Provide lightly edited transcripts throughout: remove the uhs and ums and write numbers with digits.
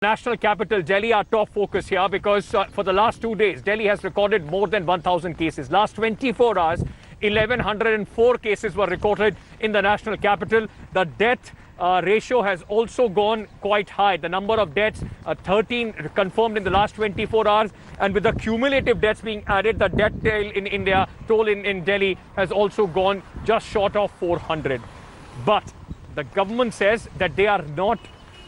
National capital, Delhi, our top focus here because for the last 2 days, Delhi has recorded more than 1,000 cases. Last 24 hours, 1,104 cases were recorded in the national capital. The death ratio has also gone quite high. The number of deaths, 13 confirmed in the last 24 hours. And with the cumulative deaths being added, the death toll in Delhi has also gone just short of 400. But the government says that they are not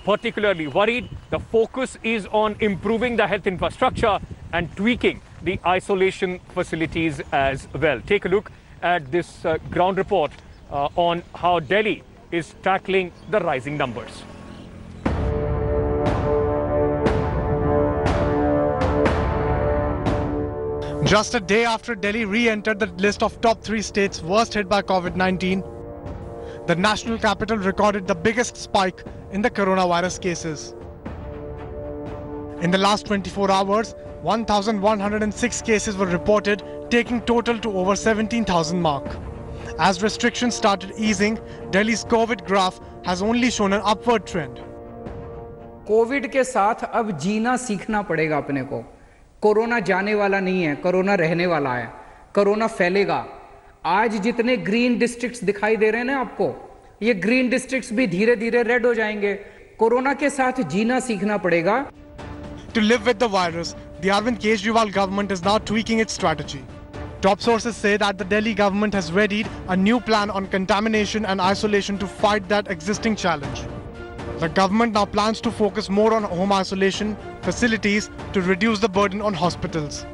particularly worried. The focus is on improving the health infrastructure and tweaking the isolation facilities as well. Take a look at this ground report on how Delhi is tackling the rising numbers. Just a day after Delhi re-entered the list of top 3 states worst hit by COVID-19, the national capital recorded the biggest spike in the coronavirus cases. In the last 24 hours, 1,106 cases were reported, taking total to over 17,000 mark. As restrictions started easing, Delhi's COVID graph has only shown an upward trend. Covid के साथ अब जीना सीखना पड़ेगा अपने को। Corona जाने वाला नहीं है, कोरोना रहने वाला है, कोरोना फैलेगा। आज जितने ग्रीन डिस्ट्रिक्ट्स दिखाई दे रहे हैं ना आपको, ये ग्रीन डिस्ट्रिक्ट्स भी धीरे धीरे रेड हो जाएंगे। कोरोना के साथ जीना सीखना पड़ेगा। To live with the virus, the Arvind Kejriwal government is now tweaking its strategy. Top sources say that the Delhi government has readied a new plan on contamination and isolation to fight that existing challenge. The government now plans to focus more on home isolation facilities to reduce the burden on hospitals.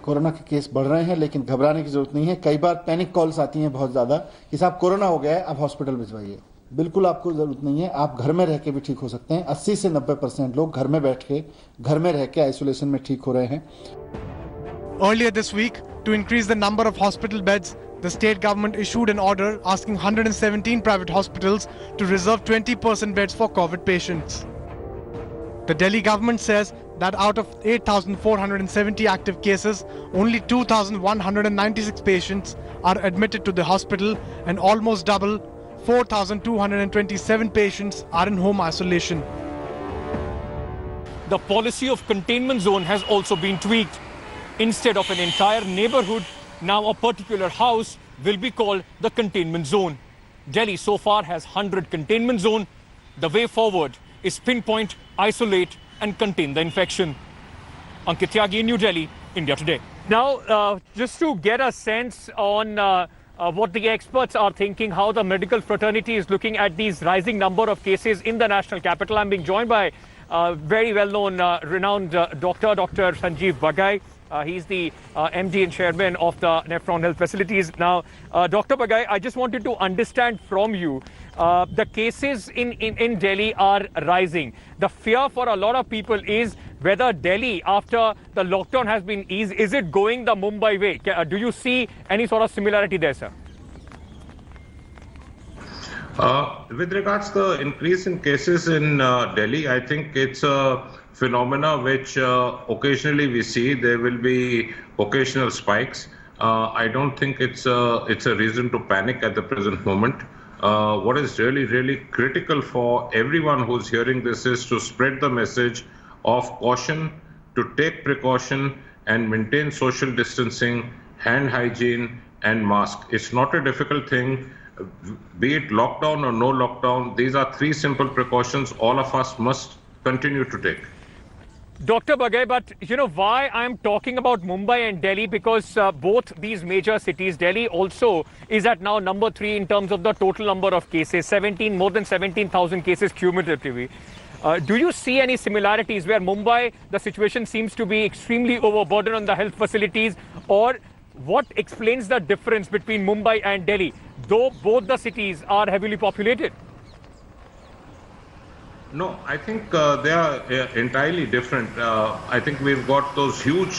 Corona के case बढ़ रहे हैं, लेकिन घबराने की जरूरत नहीं है। कई बार पैनिक कॉल्स आती हैं बहुत ज़्यादा कि साहब कोरोना हो गया है, आप हॉस्पिटल भिजवाइए। बिल्कुल आपको ज़रूरत नहीं है, आप घर में रह के भी ठीक हो सकते हैं। 80 से 90% लोग घर में बैठ के, घर में रह के आइसोलेशन में ठीक हो रहे हैं। Earlier this week, to increase the number of hospital beds, the state government issued an order asking 117 private hospitals to reserve 20% beds for COVID patients. The Delhi government says that out of 8,470 active cases, only 2,196 patients are admitted to the hospital and almost double, 4,227 patients are in home isolation. The policy of containment zone has also been tweaked. Instead of an entire neighborhood, now a particular house will be called the containment zone. Delhi so far has 100 containment zone. The way forward is pinpoint, isolate and contain the infection. Ankit Tyagi, New Delhi, India Today. Now, just to get a sense on what the experts are thinking, how the medical fraternity is looking at these rising number of cases in the national capital, I'm being joined by very well-known, renowned Dr. Sanjeev Bagai. He's the MD and chairman of the Nephron Health Facilities. Now, Dr. Bagai, I just wanted to understand from you, the cases in Delhi are rising. The fear for a lot of people is whether Delhi, after the lockdown has been eased, is it going the Mumbai way? Do you see any sort of similarity there, sir? With regards to the increase in cases in Delhi, I think it's a phenomena which occasionally we see. There will be occasional spikes. I don't think it's a reason to panic at the present moment. What is really critical for everyone who's hearing this is to spread the message of caution, to take precaution and maintain social distancing, hand hygiene and mask. It's not a difficult thing. Be it lockdown or no lockdown, these are 3 simple precautions all of us must continue to take. Dr. Bagai, but you know why I'm talking about Mumbai and Delhi, because both these major cities, Delhi also is at now number 3 in terms of the total number of cases, more than 17,000 cases cumulatively. Do you see any similarities where Mumbai, the situation seems to be extremely overburdened on the health facilities, or what explains the difference between Mumbai and Delhi, though both the cities are heavily populated? No, I think they are entirely different. I think we've got those huge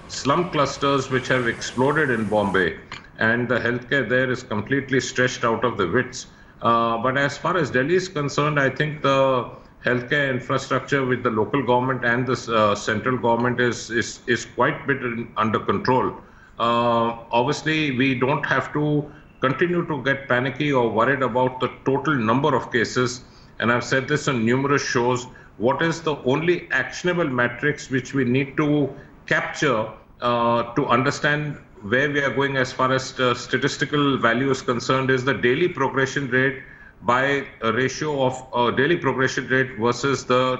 slum clusters which have exploded in Bombay, and the healthcare there is completely stretched out of the wits. But as far as Delhi is concerned, I think the healthcare infrastructure with the local government and the central government is quite bit under control. Obviously, we don't have to continue to get panicky or worried about the total number of cases. And I've said this on numerous shows, what is the only actionable metrics which we need to capture to understand where we are going as far as statistical value is concerned is the daily progression rate by a ratio of daily progression rate versus the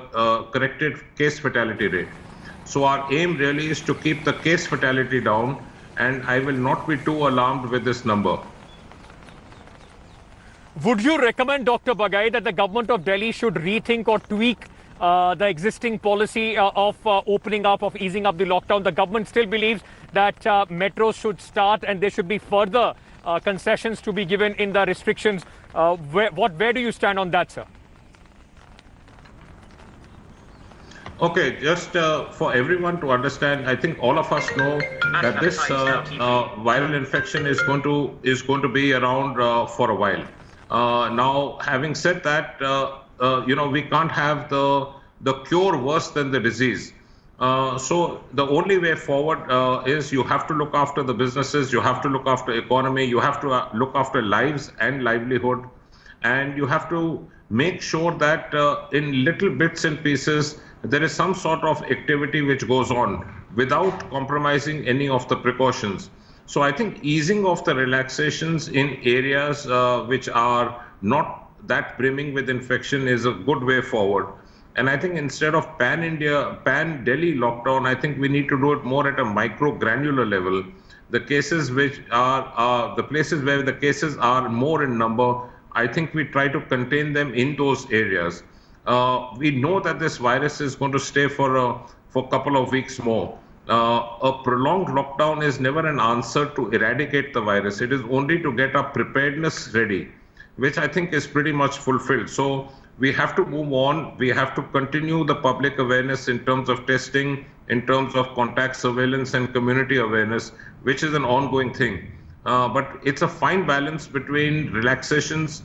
corrected case fatality rate. So our aim really is to keep the case fatality down, and I will not be too alarmed with this number. Would you recommend, Dr. Bagai, that the government of Delhi should rethink or tweak the existing policy of opening up, of easing up the lockdown? The government still believes that metros should start and there should be further concessions to be given in the restrictions. Where do you stand on that, sir? Okay, just for everyone to understand, I think all of us know that this viral infection is going to be around for a while. Now, having said that, we can't have the cure worse than the disease. So the only way forward is you have to look after the businesses, you have to look after economy, you have to look after lives and livelihood, and you have to make sure that in little bits and pieces there is some sort of activity which goes on without compromising any of the precautions. So I think easing of the relaxations in areas which are not that brimming with infection is a good way forward. And I think instead of pan-Delhi lockdown, I think we need to do it more at a micro-granular level. The cases which are the places where the cases are more in number, I think we try to contain them in those areas. We know that this virus is going to stay for a couple of weeks more. A prolonged lockdown is never an answer to eradicate the virus. It is only to get our preparedness ready, which I think is pretty much fulfilled. So we have to move on. We have to continue the public awareness in terms of testing, in terms of contact surveillance and community awareness, which is an ongoing thing. But it's a fine balance between relaxations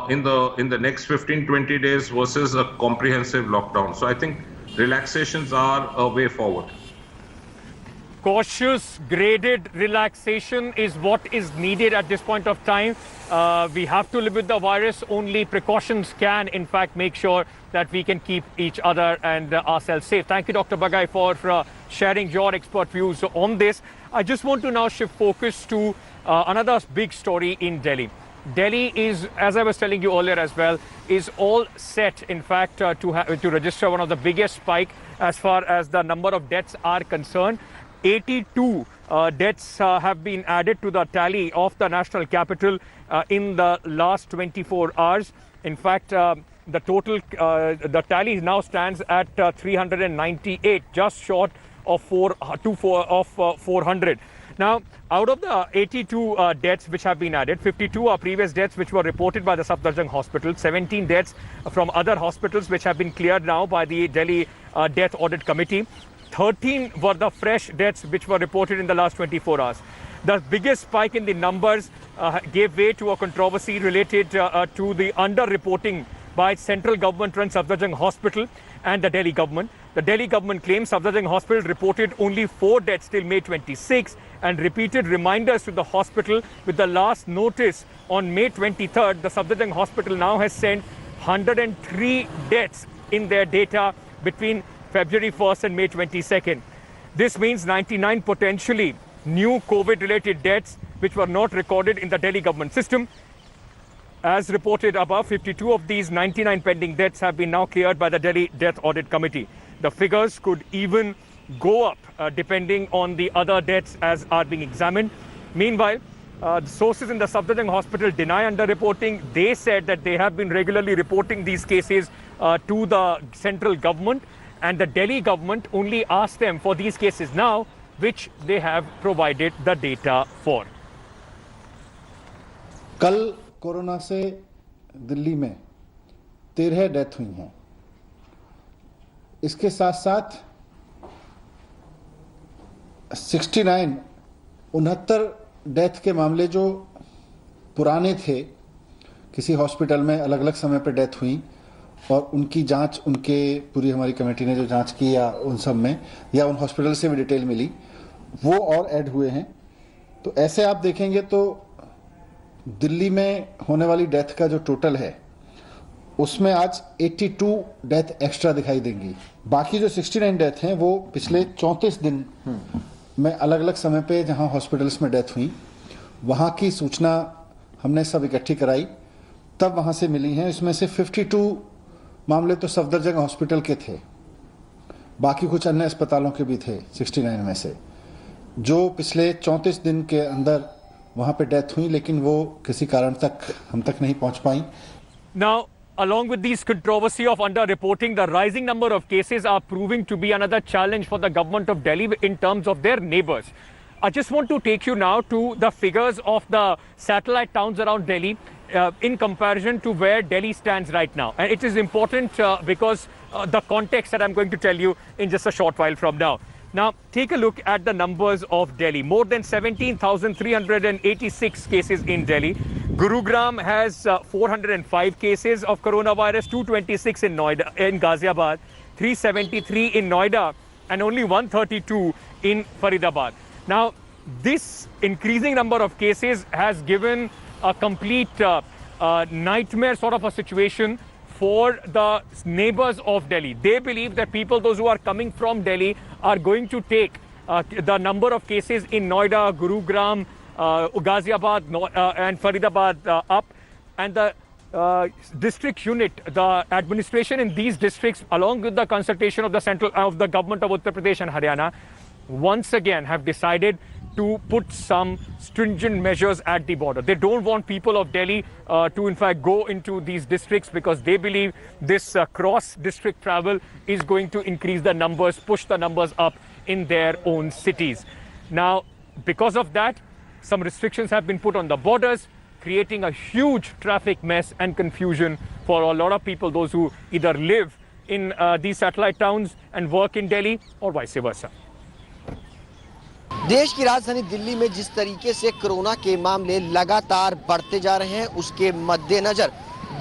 in the next 15-20 days versus a comprehensive lockdown. So I think relaxations are a way forward. Cautious, graded relaxation is what is needed at this point of time. We have to live with the virus. Only precautions can, in fact, make sure that we can keep each other and ourselves safe. Thank you, Dr. Bagai, for sharing your expert views on this. I just want to now shift focus to another big story in Delhi. Delhi is, as I was telling you earlier as well, is all set, in fact, to register one of the biggest spike as far as the number of deaths are concerned. 82 deaths have been added to the tally of the national capital in the last 24 hours. In fact, the total, the tally now stands at 398, just short of 400. Now, out of the 82 deaths which have been added, 52 are previous deaths which were reported by the Safdarjung Hospital, 17 deaths from other hospitals which have been cleared now by the Delhi Death Audit Committee. 13 were the fresh deaths which were reported in the last 24 hours. The biggest spike in the numbers gave way to a controversy related to the under-reporting by central government-run Safdarjung Hospital and the Delhi government. The Delhi government claims Safdarjung Hospital reported only 4 deaths till May 26 and repeated reminders to the hospital. With the last notice on May 23rd, the Safdarjung Hospital now has sent 103 deaths in their data between February 1st and May 22nd. This means 99 potentially new COVID-related deaths which were not recorded in the Delhi government system. As reported above, 52 of these 99 pending deaths have been now cleared by the Delhi Death Audit Committee. The figures could even go up depending on the other deaths as are being examined. Meanwhile, the sources in the Safdarjung Hospital deny under-reporting. They said that they have been regularly reporting these cases to the central government, and the Delhi government only asked them for these cases now, which they have provided the data for. कल corona से दिल्ली में 13 death हुई हैं. इसके साथ साथ 69 death के मामले जो पुराने थे, किसी हॉस्पिटल में अलग अलग समय पर डेथ हुई और उनकी जांच, उनके पूरी हमारी कमेटी ने जो जांच की या उन सब में या उन हॉस्पिटल से भी डिटेल मिली, वो और ऐड हुए हैं. तो ऐसे आप देखेंगे तो दिल्ली में होने वाली डेथ का जो टोटल है उसमें आज 82 डेथ एक्स्ट्रा दिखाई देंगी। बाकी जो 69 डेथ हैं वो पिछले 34 दिन में अलग अलग समय पे जहां हॉस्पिटल्स में डेथ हुई वहां की सूचना हमने सब इकट्ठी कराई, तब वहां से मिली हैं। इसमें से 52 मामले तो सफदरजंग हॉस्पिटल के थे, बाकी कुछ अन्य अस्पतालों के भी थे 69 में से, जो पिछले 34 दिन के अंदर वहां पे डेथ हुई, लेकिन वो किसी कारण तक हम तक नहीं पहुंच पाई। Now, along with these controversy of under-reporting, the rising number of cases are proving to be another challenge for the government of Delhi in terms of their neighbors. I just want to take you now to the figures of the satellite towns around Delhi in comparison to where Delhi stands right now. And it is important because the context that I'm going to tell you in just a short while from now. Now, take a look at the numbers of Delhi. More than 17,386 cases in Delhi. Gurugram has 405 cases of coronavirus, 226 in Noida, in Ghaziabad, 373 in Noida, and only 132 in Faridabad. Now, this increasing number of cases has given a complete nightmare sort of a situation for the neighbors of Delhi. They believe that people, those who are coming from Delhi, are going to take the number of cases in Noida, Gurugram, Ghaziabad and Faridabad up, and the district unit, the administration in these districts, along with the consultation of the government of Uttar Pradesh and Haryana, once again have decided to put some stringent measures at the border. They don't want people of Delhi to in fact go into these districts because they believe this cross-district travel is going to increase the numbers, push the numbers up in their own cities. Now, because of that, some restrictions have been put on the borders, creating a huge traffic mess and confusion for a lot of people, those who either live in these satellite towns and work in Delhi or vice versa. देश की राजधानी दिल्ली में जिस तरीके से corona के मामले लगातार बढ़ते जा रहे हैं, उसके मद्देनजर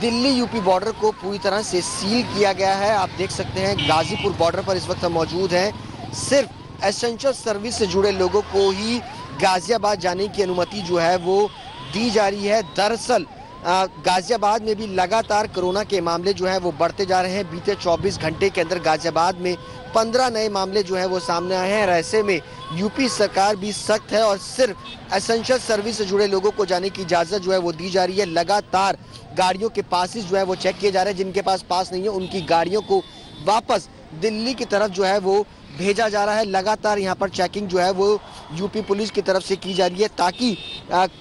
दिल्ली यूपी बॉर्डर को पूरी तरह से सील किया गया है। आप देख सकते हैं गाजीपुर बॉर्डर पर इस वक्त हम मौजूद हैं। सिर्फ एसेंशियल सर्विस से जुड़े लोगों को ही गाजियाबाद जाने की अनुमति जो है वो दी जा रही है। दरअसल गाजियाबाद में भी लगातार कोरोना के मामले जो है वो बढ़ते जा रहे हैं। बीते 24 घंटे के अंदर गाजियाबाद में 15 नए मामले जो है वो सामने आए हैं। ऐसे में यूपी सरकार भी सख्त है और सिर्फ एसेंशियल सर्विस से जुड़े लोगों को जाने की इजाजत जो है वो दी जा रही है। लगातार गाड़ियों के पासेस जो है वो चेक किए जा रहे हैं। जिनके पास पास नहीं है उनकी गाड़ियों को वापस दिल्ली की तरफ जो है वो भेजा जा रहा है। लगातार यहाँ पर चेकिंग जो है वो यूपी पुलिस की तरफ से की जा रही है ताकि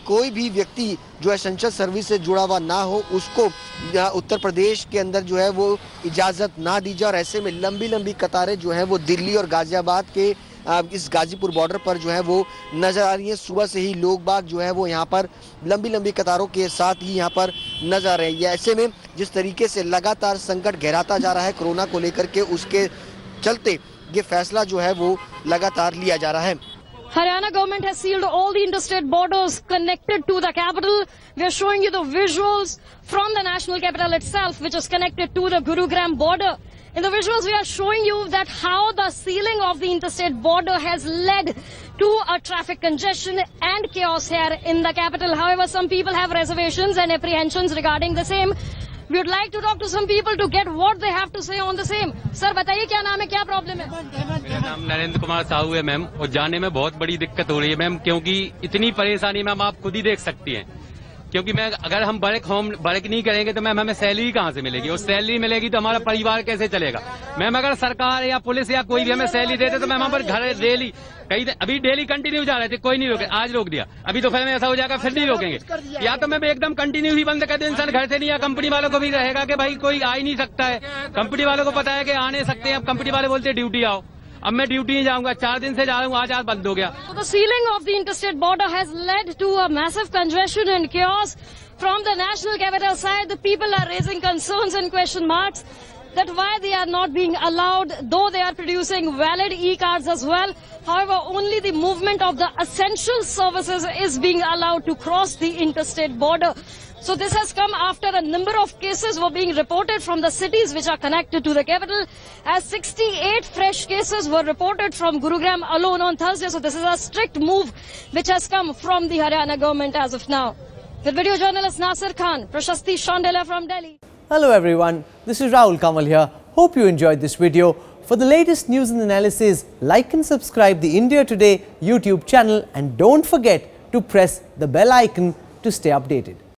कोई भी व्यक्ति जो एसेंशियल सर्विस से जुड़ा हुआ ना हो, उसको उत्तर प्रदेश के अंदर जो है वो इजाज़त ना दी जाए। और ऐसे में लंबी लंबी कतारें जो है वो दिल्ली और गाजियाबाद के इस गाजीपुर बॉर्डर पर जो है वो नजर आ रही है। सुबह से ही लोग बाग जो है वो यहाँ पर लंबी लंबी कतारों के साथ ही यहाँ पर नजर आ रहे हैं। ऐसे में जिस तरीके से लगातार संकट गहराता जा रहा है कोरोना को लेकर के, उसके चलते ये फैसला जो है वो लगातार लिया जा रहा है। Haryana government has sealed all the interstate borders connected to the capital. We are showing you the visuals from the national capital itself, which is connected to the Gurugram border. In the visuals, we are showing you that how the sealing of the interstate border has led to a traffic congestion and chaos here in the capital. However, some people have reservations and apprehensions regarding the same. We would like to talk to some people to get what they have to say on the same. Sir, बताइए क्या नाम है, क्या problem है? मेरा नाम नरेंद्र कुमार साहू है ma'am, और जाने में बहुत बड़ी दिक्कत हो रही है मैम, क्योंकि इतनी परेशानी मैम आप खुद ही देख सकती हैं। क्योंकि मैं अगर हम वर्क नहीं करेंगे तो मैम हमें सैलरी कहाँ से मिलेगी, और सैलरी मिलेगी तो हमारा परिवार कैसे चलेगा। मैम अगर सरकार या पुलिस या कोई भी हमें सैलरी देते तो मैम हम पर घर डेली अभी डेली कंटिन्यू जा रहे थे, कोई नहीं रोके, आज रोक दिया। अभी दोपहर में ऐसा हो जाएगा फिर नहीं रोकेंगे, या तो मैम एकदम कंटिन्यू ही बंद कर दे इंसान घर से नहीं, या कंपनी वालों को भी रहेगा कि भाई कोई आ ही नहीं सकता है। कंपनी वालों को पता है कि आ नहीं सकते हैं, अब कंपनी वाले बोलते हैं ड्यूटी आओ। अब मैं ड्यूटी नहीं जाऊंगा, 4 दिन से जा रहा हूँ, आज बंद हो गया। The sealing of the interstate border has led to a massive congestion and chaos. From the national capital side, the people are raising concerns and question marks that why they are not being allowed, though they are producing valid e-cards as well. However, only the movement of the essential services is being allowed to cross the interstate border. So this has come after a number of cases were being reported from the cities which are connected to the capital, as 68 fresh cases were reported from Gurugram alone on Thursday. So this is a strict move which has come from the Haryana government as of now. With video journalist Nasir Khan, Prashasti Chandela from Delhi. Hello everyone, this is Rahul Kamal here. Hope you enjoyed this video. For the latest news and analysis, like and subscribe the India Today YouTube channel and don't forget to press the bell icon to stay updated.